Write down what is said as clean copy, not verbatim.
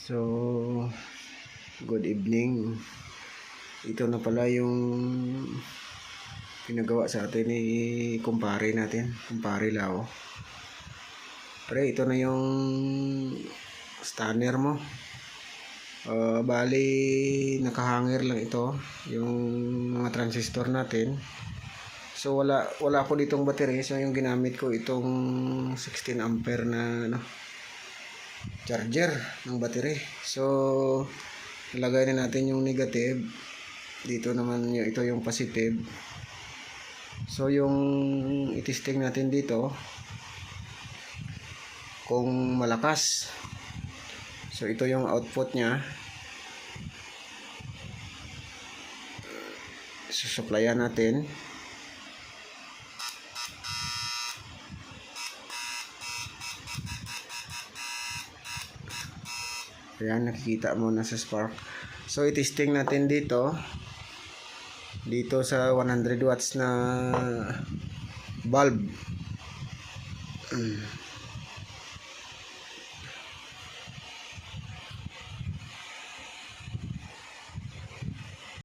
So, good evening. Ito na pala yung pinagawa sa atin ni kumpare natin, kumpare Lao. Pre, ito na yung stunner mo. Bali, nakahanger lang ito, yung mga transistor natin. So, wala ko ditong battery. So, yung ginamit ko itong 16 ampere na charger ng battery. So, ilagay na natin yung negative. Dito naman ito yung positive. So, yung itesting natin dito kung malakas. So, ito yung output nya. Susuplayan natin. Ayan, nakikita mo na sa spark. So, itesting natin dito sa 100 watts na bulb.